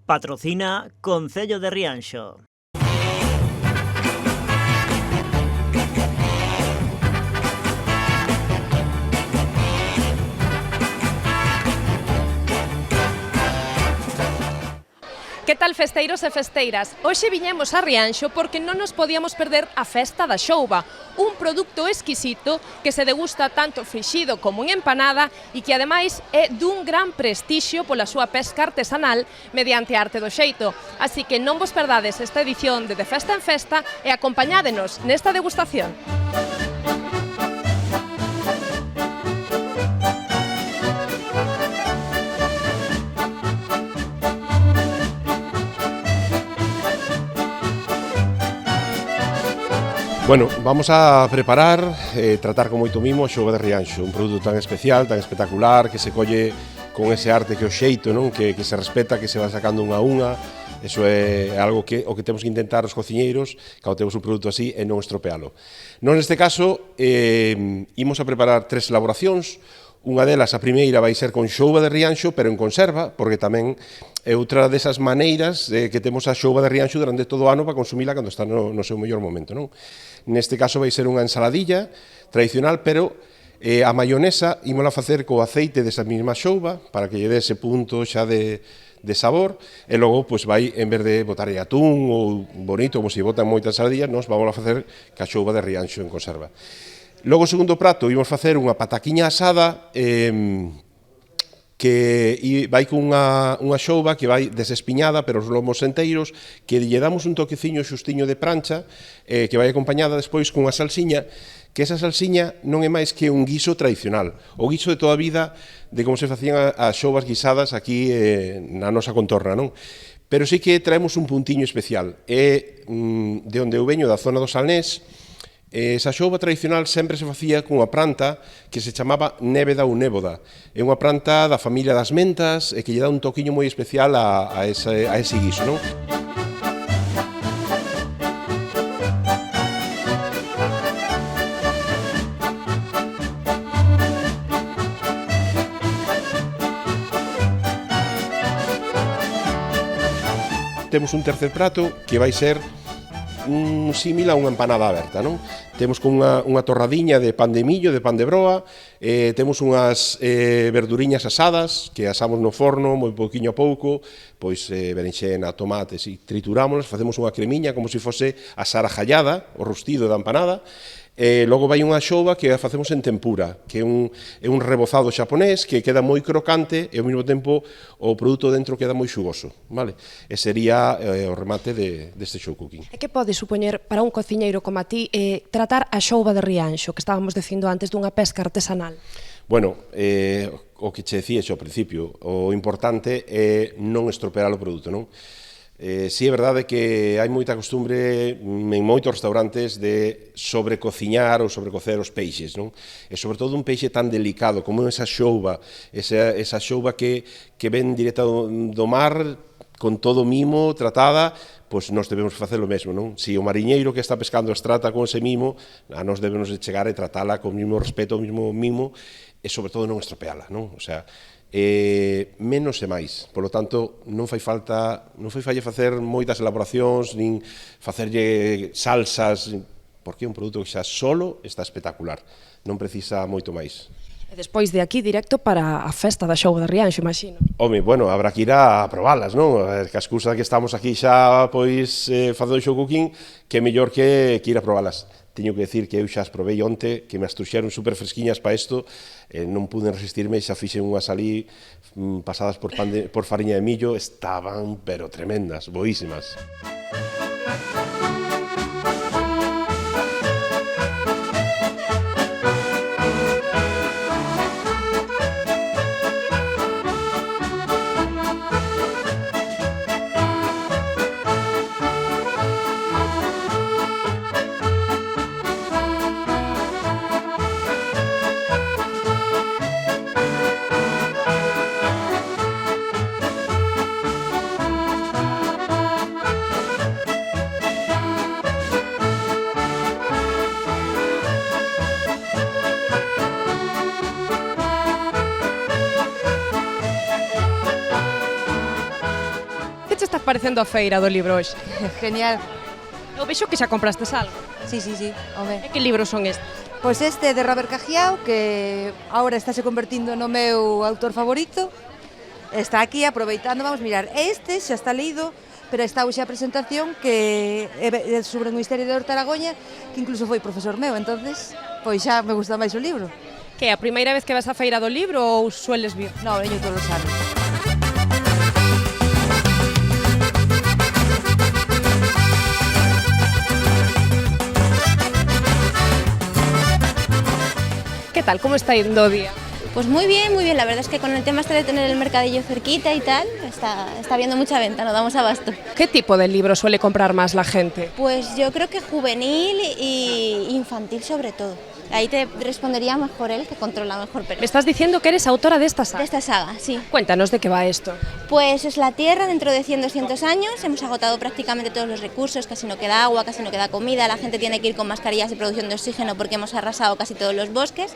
Patrocina Concello de Rianxo. Que tal, festeiros e festeiras? Hoxe viñemos a Rianxo porque non nos podíamos perder a festa da xouba, un produto exquisito que se degusta tanto frixido como en empanada e que ademais é dun gran prestixio pola súa pesca artesanal mediante a arte do xeito. Así que non vos perdades esta edición de Festa en Festa e acompañádenos nesta degustación. Bueno, vamos a preparar tratar con moito mimo a xouba de Rianxo, un produto tan especial, tan espectacular, que se colle con ese arte que o xeito, non? Que se respeta, que se va sacando unha a unha. Eso é algo que o que temos que intentar os cociñeiros, cando temos un produto así, é non estropealo. Non neste caso, imos a preparar 3 elaboracións. Unha delas, a primeira, vai ser con xouba de Rianxo, pero en conserva, porque tamén é outra desas maneiras que temos a xouba de Rianxo durante todo o ano para consumila cando está no seu mellor momento, non? Neste caso vai ser unha ensaladilla tradicional, pero a maionesa ímola facer co aceite desa mesma xouba, para que lle dé ese punto xa de sabor, e logo, pois, vai, en vez de botar atún ou bonito, como se botan moitas ensaladillas, nos vamos a facer ca xouba de Rianxo en conserva. Logo, o segundo prato, ímos facer unha pataquiña asada que vai con unha xouba que vai desespiñada, pero os lomos enteiros, que lle damos un toqueciño xustiño de prancha, que vai acompañada despois cunha salsiña, que esa salsiña non é máis que un guiso tradicional, o guiso de toda a vida de como se facían as xoubas guisadas aquí na nosa contorna, non? Pero sí que traemos un puntiño especial, é de onde eu veño, da zona do Salnés. Esa xouba tradicional sempre se facía cunha planta que se chamaba nébeda ou néboda. É unha planta da familia das mentas e que lle dá un toquiño moi especial a ese guiso, non? Temos un tercer prato que vai ser un símil a unha empanada aberta, non? Temos con unha torradiña de pan de millo, de pan de broa, temos unhas verduriñas asadas, que asamos no forno, moi pouquiño a pouco, pois berenxena, tomates, e triturámolas, facemos unha cremiña como se fose a sarajallada, o rustido da empanada, logo vai unha xouba que a facemos en tempura, que é un rebozado xaponés que queda moi crocante e ao mesmo tempo o produto dentro queda moi xugoso, vale? E sería o remate deste show cooking. E que pode supoñer para un cociñeiro como a ti tratar a xouba de Rianxo, que estábamos dicindo antes dunha pesca artesanal? Bueno, o que che decía ao principio, o importante é non estropear o produto, non? Si é verdade que hai moita costumbre en moitos restaurantes de sobrecociñar ou sobrecocer os peixes, non? E sobre todo un peixe tan delicado como esa xouba que ven directa do mar con todo mimo tratada, pois nós debemos facer o mesmo, non? Si o mariñeiro que está pescando as trata con ese mimo, a nós debemos de chegar e tratala con o mesmo respeto, o mesmo mimo, e sobre todo non estropeala, non? O sea, menos e máis. Por lo tanto, non fai falla facer moitas elaboracións, nin facerlle salsas, porque é un produto que xa solo está espectacular. Non precisa moito máis. E despois de aquí directo para a festa da xouba de Rianxo, imagino. Home, bueno, habrá que ir a probalas, non? Que a excusa que estamos aquí xa, pois, facendo show cooking, que é mellor que ir a probalas. Teño que decir que eu xa as provei onte, que me as truxeron super fresquiñas para isto, non pude resistirme, xa fixen unhas ali pasadas por fariña de millo, estaban, pero tremendas, boísimas. Que che está parecendo a feira do libro hoxe? Genial. Eu vexo que xa comprastes algo. Sí, home. E que libros son estes? Pois este de Robert Cajiao, que agora está se convertindo no meu autor favorito. Está aquí aproveitando, vamos mirar. Este xa está lido, pero está hoxe a presentación que é sobre o misterio de Hortaragoña, que incluso foi profesor meu, entonces pois xa me gusta máis o libro. Que é a primeira vez que vas á feira do libro ou sueles vir? No, veño todos os anos. Que tal, como está indo o día? Pues muy bien, la verdad es que con el tema este de tener el mercadillo cerquita y tal, está habiendo mucha venta, no damos abasto. ¿Qué tipo de libros suele comprar más la gente? Pues yo creo que juvenil y infantil sobre todo. Ahí te respondería mejor él, que controla mejor. Pero Me estás diciendo que eres autora de esta saga. de esta saga, sí. Cuéntanos de qué va esto. Pues es la Tierra dentro de 100-200 años, hemos agotado prácticamente todos los recursos, casi no queda agua, casi no queda comida, la gente tiene que ir con mascarillas de producción de oxígeno porque hemos arrasado casi todos los bosques.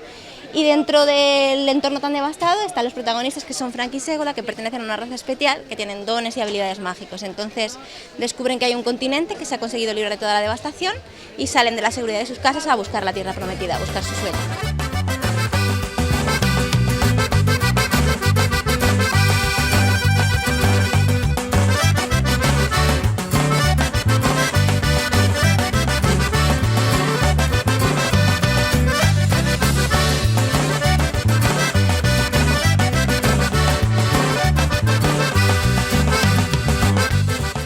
Y dentro del entorno tan devastado están los protagonistas, que son Frank y Ségola, que pertenecen a una raza especial, que tienen dones y habilidades mágicos. Entonces descubren que hay un continente que se ha conseguido librar de toda la devastación y salen de la seguridad de sus casas a buscar la tierra prometida, a buscar su sueño.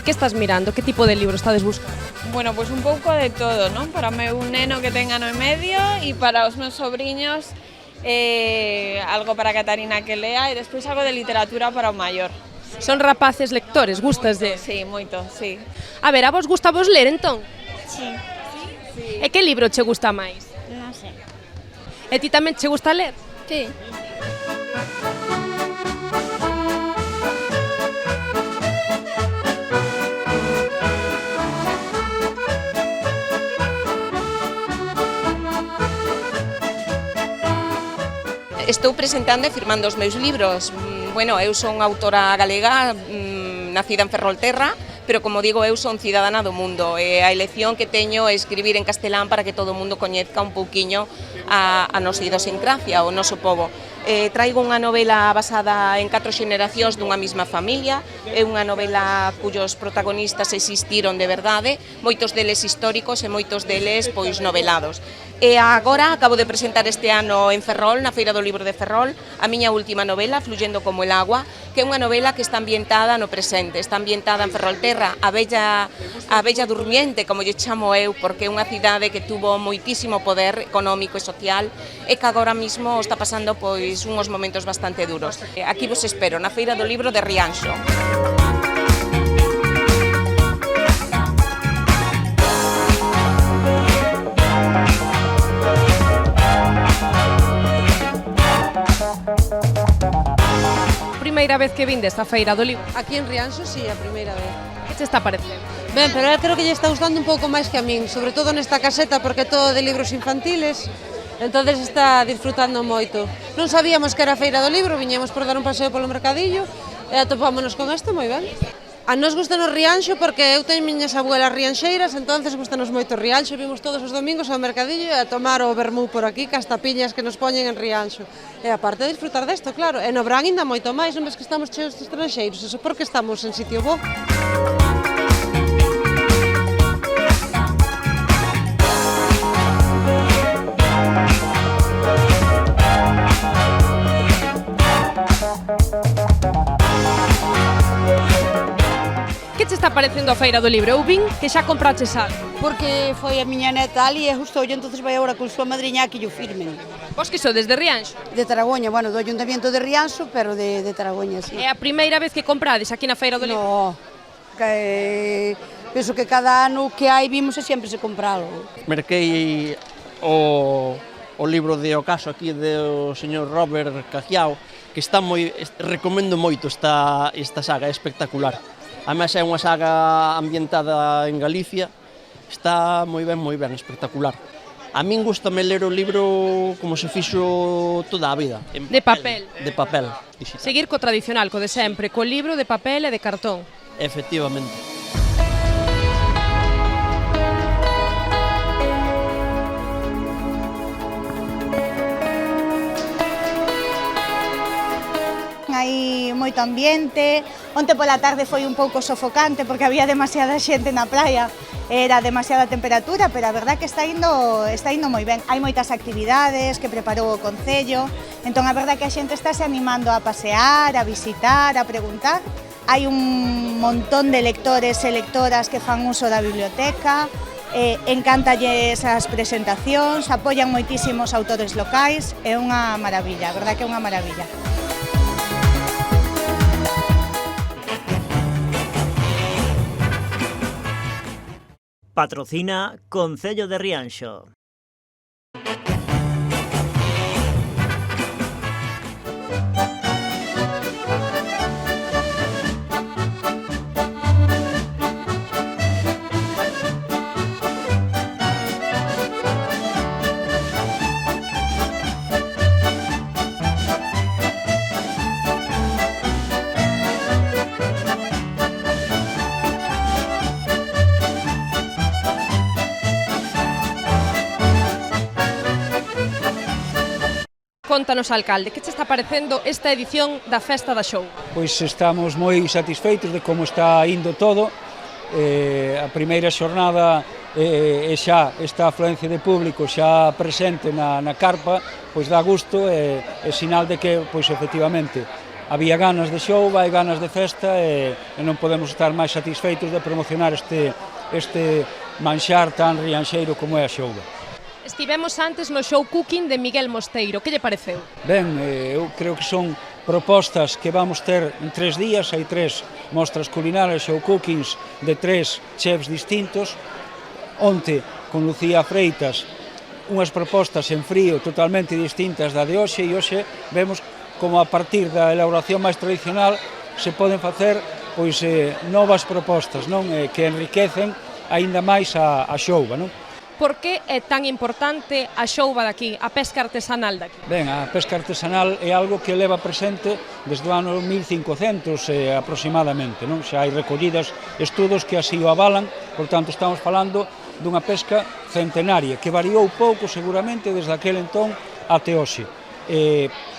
¿Qué estás mirando? ¿Qué tipo de libro estás buscando? Bueno, pues un pouco de todo, non? Para o meu neno que ten ano e medio e para os meus sobrinhos algo para Catarina que lea e despois algo de literatura para o maior. Son rapaces lectores, gustas de... Sí, moito, sí. A ver, a vos gusta vos ler entón? Sí, E que libro che gusta máis? no sé. E ti tamén che gusta ler? Sí. Estou presentando e firmando os meus libros. Bueno, eu son autora galega, nacida en Ferrolterra, pero como digo, eu son cidadana do mundo e a elección que teño é escribir en castelán para que todo o mundo coñezca un pouquiño a nosa idiosincrasia, o noso pobo. Traigo unha novela basada en 4 xeneracións dunha mesma familia, é unha novela cuyos protagonistas existiron de verdade, moitos deles históricos e moitos deles pois novelados. E agora acabo de presentar este ano en Ferrol, na Feira do Libro de Ferrol, a miña última novela, Fluyendo como el agua, que é unha novela que está ambientada no presente, está ambientada en Ferrolterra, a bella durmiente, como lle chamo eu, porque é unha cidade que tuvo moitísimo poder económico e social e que agora mismo está pasando pois unhos momentos bastante duros. Aquí vos espero, na Feira do Libro de Rianxo. Primeira vez que vindes á feira do libro. Aquí en Rianxo, sí, a primeira vez. Que che está parecendo? Ben, pero eu creo que lle está gustando un pouco máis que a min, sobre todo nesta caseta, porque é todo de libros infantiles, entonces está disfrutando moito. Non sabíamos que era a feira do libro, viñemos por dar un paseo polo mercadillo e atopámonos con isto moi ben. A nos gustanos Rianxo porque eu teño miñas abuelas rianxeiras, entonces gustanos moito Rianxo, vimos todos os domingos ao mercadillo e a tomar o vermú por aquí, cas tapiñas que nos poñen en Rianxo. E aparte de disfrutar desto, claro, e no verán ainda moito máis, non ves que estamos cheos de estranxeiros, eso porque estamos en sitio bo. Que che está parecendo a feira do libro? Eu vin que xa compraches algo. Porque foi a miña neta ali e gustoulle, entonces vai agora con súa madriña que lle firmen. Vos que sodes de Rianxo? De Taragoña, bueno, do Ayuntamiento de Rianxo, pero de Taragoña, sí. É a primeira vez que comprades aquí na feira do libro? No, que, penso que cada ano que hai vimos e sempre se compra algo. Merquei o libro de Ocaso aquí do señor Robert Cajiao, que está recomendo moito esta saga, é espectacular. Ademais é unha saga ambientada en Galicia, está moi ben, espectacular. A min gustame ler o libro como se fixo toda a vida. De papel. De papel, digital. Seguir co tradicional, co de sempre, co libro de papel e de cartón. efectivamente. Hai moito ambiente, onte pola tarde foi un pouco sofocante porque había demasiada xente na praia, era demasiada temperatura, pero a verdad que está indo moi ben. Hai moitas actividades que preparou o Concello, entón a verdad que a xente está se animando a pasear, a visitar, a preguntar. Hai un montón de lectores e lectoras que fan uso da biblioteca, encántalles as presentacións, apoian moitísimos autores locais, é unha maravilla, a verdad que é unha maravilla. Patrocina Concello de Rianxo. Contanos, alcalde, que che está parecendo esta edición da Festa da Xouba? Pois estamos moi satisfeitos de como está indo todo. A primeira xornada e xa esta afluencia de público xa presente na carpa, pois dá gusto e sinal de que, pois efectivamente, había ganas de xouba e ganas de festa e non podemos estar máis satisfeitos de promocionar este manxar tan rianxeiro como é a xouba. Estivemos antes no show cooking de Miguel Mosteiro, que lle pareceu? Ben, eu creo que son propostas que vamos ter en 3 días, hai 3 mostras culinarias, show cookings de 3 chefs distintos. Onte, con Lucía Freitas, unhas propostas en frío totalmente distintas da de hoxe, e hoxe vemos como a partir da elaboración máis tradicional se poden facer pois novas propostas, non? Que enriquecen aínda máis a xouba, non? Por que é tan importante a xouba daqui, a pesca artesanal daqui? Ben, a pesca artesanal é algo que leva presente desde o ano 1500 aproximadamente, non? Xa hai recollidas estudos que así o avalan, por tanto estamos falando dunha pesca centenaria, que variou pouco seguramente desde aquel entón até hoxe,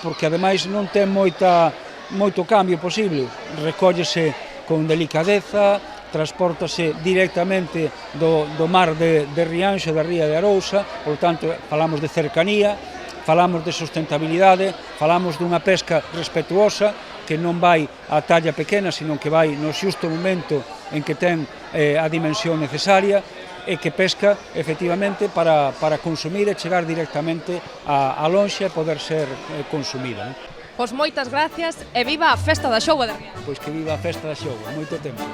porque ademais non ten moito cambio posible, recóllese con delicadeza, transportase directamente do mar de Rianxo, da ría de Arousa, por tanto, falamos de cercanía, falamos de sustentabilidade, falamos dunha pesca respetuosa, que non vai á talla pequena, sino que vai no xusto momento en que ten a dimensión necesaria, e que pesca, efectivamente, para consumir e chegar directamente a lonxe e poder ser consumida. Pois moitas gracias e viva a Festa da Xouba de Rianxo. Pois que viva a Festa da Xouba, moito tempo.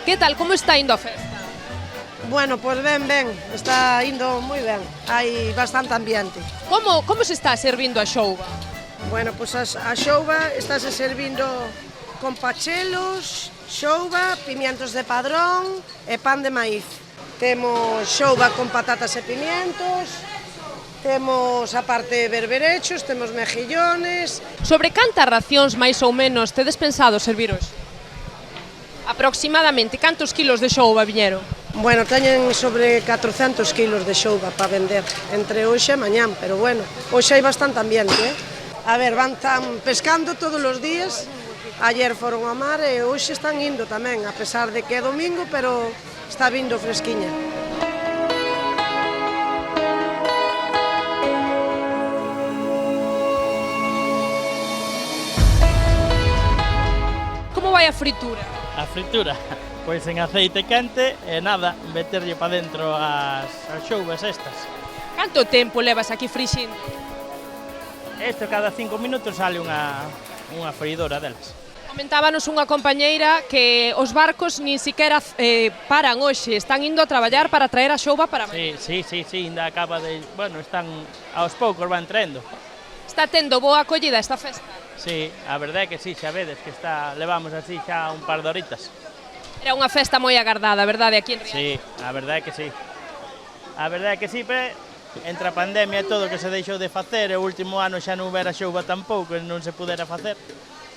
Que tal, como está indo a festa? Bueno, pois ben, está indo moi ben, hai bastante ambiente. Como se está servindo a xouba? Bueno, pois a xouba estáse servindo con pachelos, xouba, pimientos de padrón e pan de maíz. Temos xouba con patatas e pimientos, temos aparte berberechos, temos mejillones. Sobre cantas racións máis ou menos tedes pensado servir hoxe? Aproximadamente, cantos kilos de xouba viñeron? Bueno, teñen sobre 400 kilos de xouba para vender, entre hoxe e mañán, pero bueno, hoxe hai bastante ambiente, A ver, están pescando todos os días, ayer foron ao mar e hoxe están indo tamén, a pesar de que é domingo, pero está vindo fresquiña. Como vai a fritura? A fritura? Pois en aceite quente e nada, meterlle para dentro as xoubas estas. Canto tempo levas aquí frixindo? Isto cada 5 minutos sale unha freidora delas. Comentábanos unha compañeira que os barcos nin siquiera paran hoxe, están indo a traballar para traer a xouba para mañá. Sí, ainda acaba de... Bueno, están aos poucos van traendo. Está tendo boa acollida esta festa? Sí, a verdade é que sí, xa vedes que levamos así xa un par de horitas. Era unha festa moi agardada, verdade, aquí en Rianxo? Sí, a verdade é que sí. A verdade é que sí, pero Entre a pandemia e todo que se deixou de facer, e o último ano xa non houbera xouba tampouco, e non se pudera facer,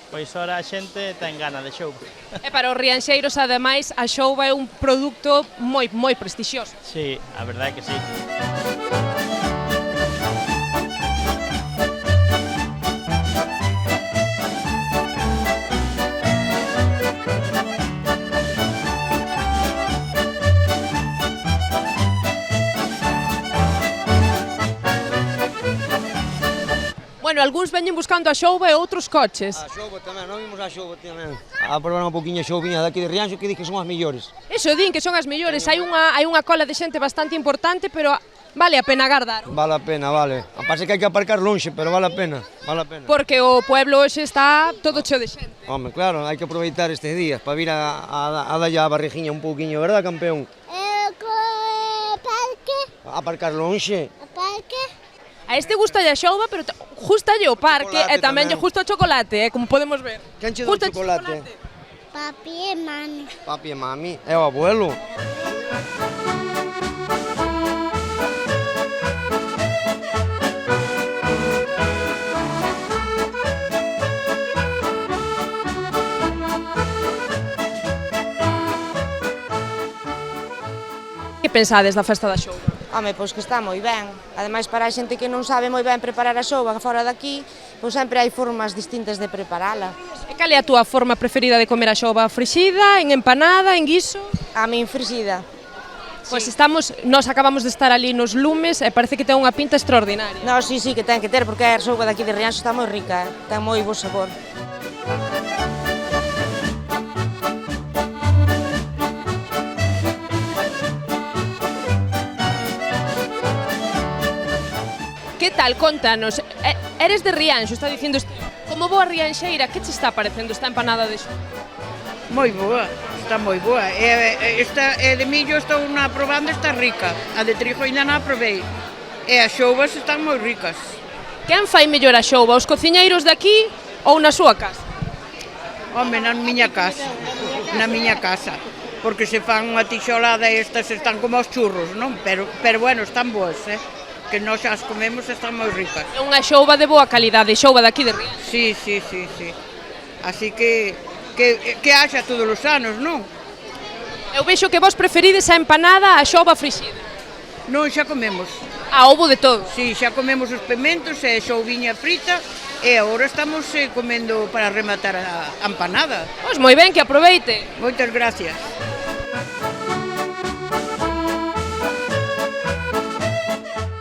pois ora a xente ten gana de xouba. E para os rianxeiros, ademais, a xouba é un produto moi prestixioso. Sí, a verdade é que sí. Bueno, algúns veñen buscando a xouba e outros coches. A xouba tamén, non vimos a xouba tamén. A probar un poquinho a xoubiña daqui de Rianxo que di que son as mellores. Eso din que son as mellores, hai unha cola de xente bastante importante, pero vale a pena agardar. Vale a pena, vale. A pase que hai que aparcar lonxe, pero vale a pena, vale a pena. Porque o pueblo hoxe está todo cheo de xente. Home, claro, hai que aproveitar estes días para vir a dalle a barrigiña un pouquiño, verdad, campeón? Parque. Aparcar lonxe. A parque. A este gustalle a xouba, pero gustalle o parque e tamén lle gusta o chocolate, como podemos ver. Quen che dá o chocolate? Papi e mami. Papi e mami, é o abuelo. Que pensades da festa da xouba? Home, pois que está moi ben. Ademais, para a xente que non sabe moi ben preparar a xouba fora daqui, pois sempre hai formas distintas de preparala. E cal é a túa forma preferida de comer a xouba? Frixida, en empanada, en guiso? A min frixida. Pois nós acabamos de estar ali nos lumes e parece que ten unha pinta extraordinaria. No, sí, que ten que ter, porque a xouba daqui de Rianxo está moi rica, ten moi bo sabor. Que tal? Contanos, eres de Rianxo, está dicindo como boa rianxeira, que che está parecendo esta empanada de xouba? Moi boa, está moi boa. Esta de millo estou na probando, está rica. A de trigo ainda non a probei. E as xoubas están moi ricas. Quen fai mellor a xouba, os cociñeiros de aquí ou na súa casa? Home, na miña casa. Na miña casa. Porque se fan unha tixolada e estas están como os churros, non? Pero bueno, están boas, que nós as comemos, están moi ricas. É unha xouba de boa calidade, xouba daqui de Rianxo. Sí. Así que haxa todos os anos, non? Eu vexo que vos preferides a empanada a xouba frixida. Non, xa comemos. Houbo de todo? Sí, xa comemos os pementos e xoubiña frita e agora estamos comendo para rematar a empanada. Pois moi ben, que aproveite. Moitas gracias.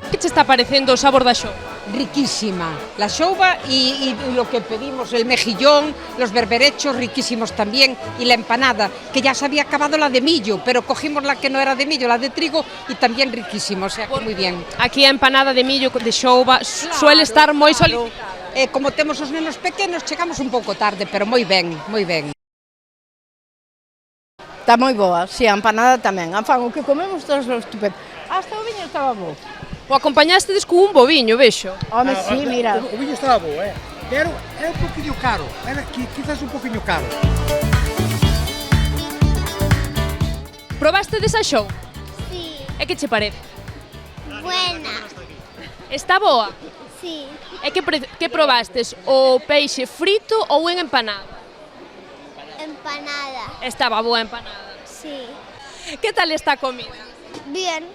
Que che está parecendo o sabor da xouba? Riquísima, la xouba y lo que pedimos, el mejillón, los berberechos riquísimos también y la empanada, que ya se había acabado la de millo, pero cogimos la que no era de millo, la de trigo y también riquísimo, o sea que muy bien. Aquí a empanada de millo de xouba suele estar moi solicitada. Como temos os nenos pequenos, chegamos un pouco tarde, pero moi ben, moi ben. Está moi boa, si, a empanada tamén. A fan o que comemos todos os estupendo. Hasta o viño estaba bo. O acompañastedes con un boviño, vexo. Home, sí, mira. O viño estaba bo, pero é un poquinho caro, quizás un poquinho caro. Probastedes a xouba? Sí. E que che parece? Buena. Está boa? Sí. E que probastes? O peixe frito ou en empanada? Empanada. Estaba boa a empanada. Sí. Que tal está a comida? Bien.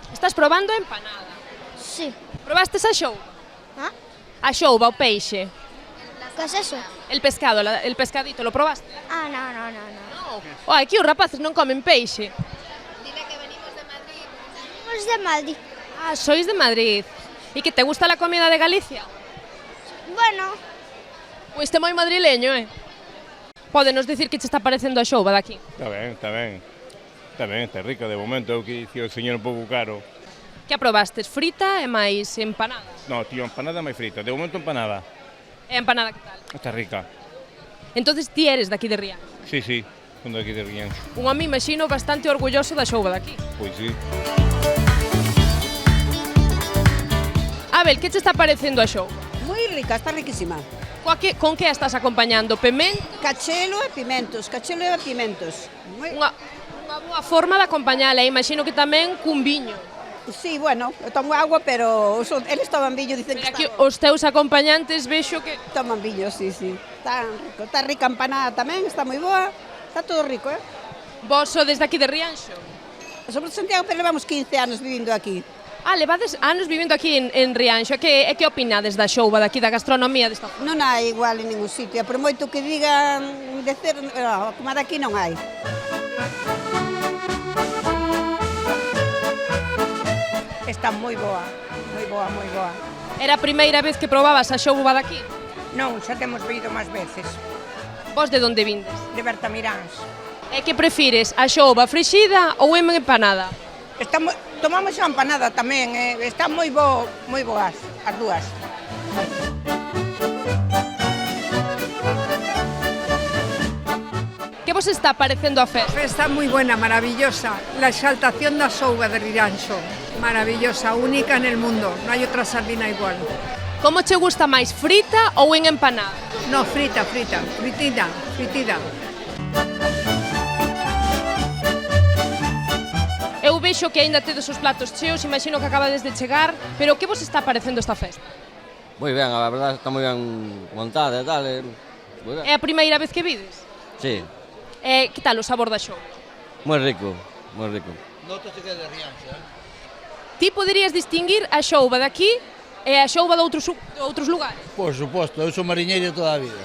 Estás probando a empanada? Sí. Probastes a xouba? ¿Ah? A xouba, o peixe. ¿Qué es eso? El pescado, el pescadito, lo probaste? Ah, no. Oh, aquí os rapaces non comen peixe. Dile que venimos de Madrid. Venimos de Madrid. Ah, sois de Madrid. E que te gusta la comida de Galicia? Bueno. Fuiste moi madrileño, Pódenos dicir que che está parecendo a xouba daqui? Está ben. Está rica de momento, é o que dicía o señor un pouco caro. Que aprobastes? Frita e máis empanada? No, tío, empanada máis frita, de momento empanada. E empanada que tal? Está rica. Entonces ti eres daqui de Rianxo? Sí, son daqui de Rianxo. Un home, imagino, bastante orgulloso da xouba daqui. Pois sí. Abel, que che está parecendo a xouba? Moi rica, está riquísima. Con que a estás acompañando? Pemento? Cachelo e pimentos. Unha boa forma de acompañala, imagino que tamén cun viño. Sí, bueno, eu tomo agua, pero eles toman viño, dicen que Aquí os teus acompañantes vexo que... toman viño, sí. Está rico, está rica a empanada tamén, está moi boa, está todo rico, Vos sodes de aquí de Rianxo? Somos de Santiago, pero levamos 15 anos vivindo aquí. Levades anos vivindo aquí en Rianxo. Que opinades da xouba daqui, da gastronomía desta zona? Non hai igual en ningún sitio, por moito que digan de ser, como daqui non hai. Está moi boa, moi boa, moi boa. Era a primeira vez que probabas a xouba daqui? Non, xa temos vindo máis veces. Vos de onde vindes? De Bertamiráns. E que prefires, a xouba frixida ou en empanada? Tomamos a empanada tamén, está moi boas as dúas. Que vos está parecendo a festa? Está moi buena, maravillosa. La exaltación da xouba de Rianxo. Maravillosa, única en el mundo. No hai outra sardina igual. Como che gusta máis, frita ou en empanada? No, frita, fritida. Eu vexo que aínda tedes os platos cheos, imagino que acabades de chegar, pero que vos está parecendo esta festa? Moi ben, a verdade está moi ben montada e tal. É a primeira vez que vides? Sí, Que tal o sabor da xouba? moi rico, moi rico. Nótase que é de Rianxo, Ti poderías distinguir a xouba de aquí e a xouba de outros lugares? Por suposto, eu sou mariñeiro toda a vida.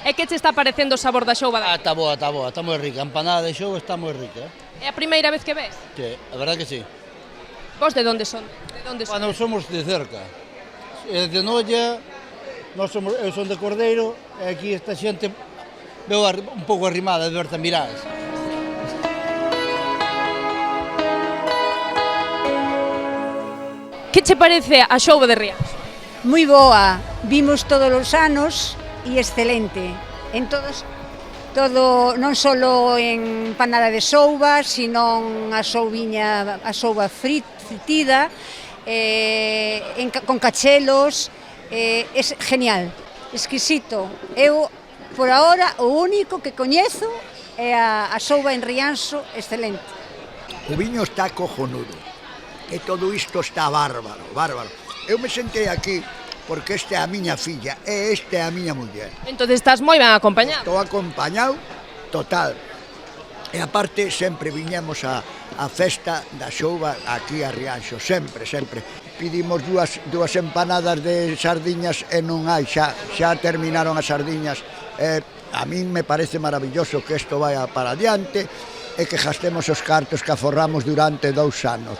E que che está parecendo o sabor da xouba de aquí? Está boa, está moi rica. A empanada de xouba está moi rica. É a primeira vez que ves? Sí, a verdade que sí. Vos de onde son? Bueno, somos de cerca. De Noia, eu son de Cordeiro, e aquí esta xente veo un pouco arrimada de Bertamiráns. Que che parece a xouba de Rianxo? Moi boa, vimos todos os anos e excelente. En todo non só en empanada de xouba, sino a xouba fritida, con cachelos, é genial, exquisito. Eu, por ahora, o único que coñezo é a xouba en Rianxo, excelente. O viño está cojonudo. E todo isto está bárbaro. Eu me sentei aquí porque esta é a miña filla e esta é a miña muller. Entón estás moi ben acompañado. Estou acompañado total. E aparte sempre viñemos a festa da xouba aquí a Rianxo, sempre. Pedimos dúas empanadas de sardiñas e non hai, xa terminaron as sardiñas. A min me parece maravilloso que isto vaya para adiante e que gastemos os cartos que aforramos durante 2 anos.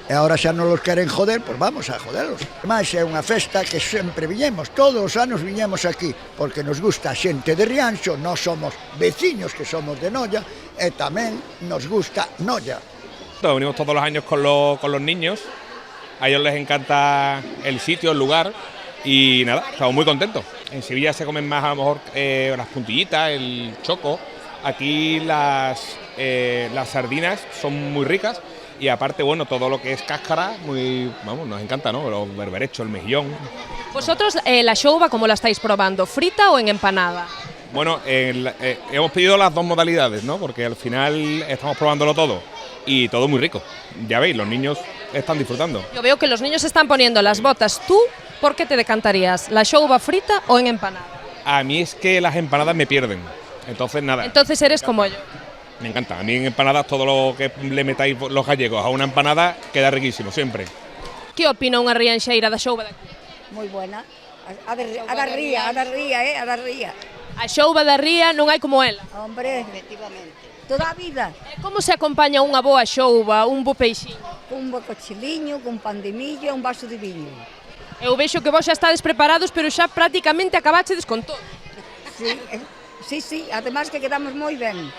E agora xa non los queren joder, pois vamos a joderlos. Mais é unha festa que sempre viñemos, todos os anos viñemos aquí, porque nos gusta a xente de Rianxo, nós somos veciños que somos de Noia, e tamén nos gusta Noia. Venimos todos los años con los niños, a ellos les encanta el sitio, el lugar, y nada, estamos muy contentos. En Sevilla se comen más a lo mejor las puntillitas, el choco. Aquí las sardinas son muy ricas. Y aparte, bueno, todo lo que es cáscara, nos encanta, ¿no? Los berberechos, el mejillón. Vosotros, la xouba, ¿cómo la estáis probando? ¿Frita o en empanada? Bueno, hemos pedido las dos modalidades, ¿no? Porque al final estamos probándolo todo y todo muy rico. Ya veis, los niños están disfrutando. Yo veo que los niños se están poniendo las botas. ¿Tú por qué te decantarías? ¿La xouba frita o en empanada? A mí es que las empanadas me pierden. Entonces, nada. Entonces eres como yo. Me encanta. A mí en empanadas todo lo que le metáis los gallegos a una empanada queda riquísimo, siempre. Que opina unha rianxeira da xouba daqui? Moi buena. A da ría. A xouba da ría non hai como ela. Hombre, efectivamente. Toda a vida. Como se acompaña unha boa xouba, un bo peixiño? Un bo cochiliño, con pan de millo e un vaso de viño. Eu vexo que vos xa estades preparados, pero xa prácticamente acabachedes con todo. Sí, además que quedamos moi ben.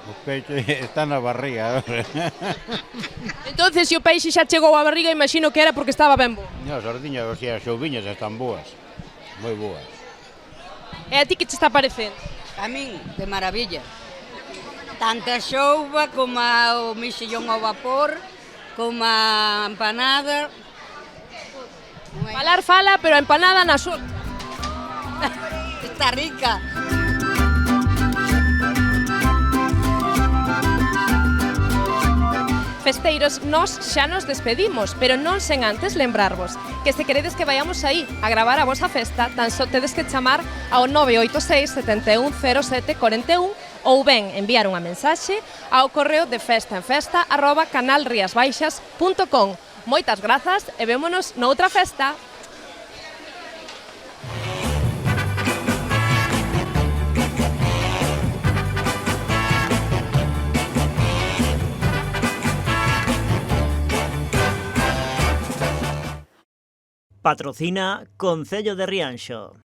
O peixe está na barriga. Entonces, se o peixe xa chegou á barriga, imagino que era porque estaba ben bo. As sardiñas, as xouviñas están boas, moi boas. E a ti que te está parecendo? A min, de maravilla. Tanto a xouba como o mexillón ao vapor, como a empanada. Falar fala, pero a empanada na súa. Está rica. Festeiros, nós xa nos despedimos, pero non sen antes lembrarvos que se queredes que vayamos aí a gravar a vosa festa, tan só tedes que chamar ao 986 71 07 41 ou ben enviar unha mensaxe ao correo de festaenfesta@canalriasbaixas.com. Moitas grazas e vémonos noutra festa. Patrocina Concello de Rianxo.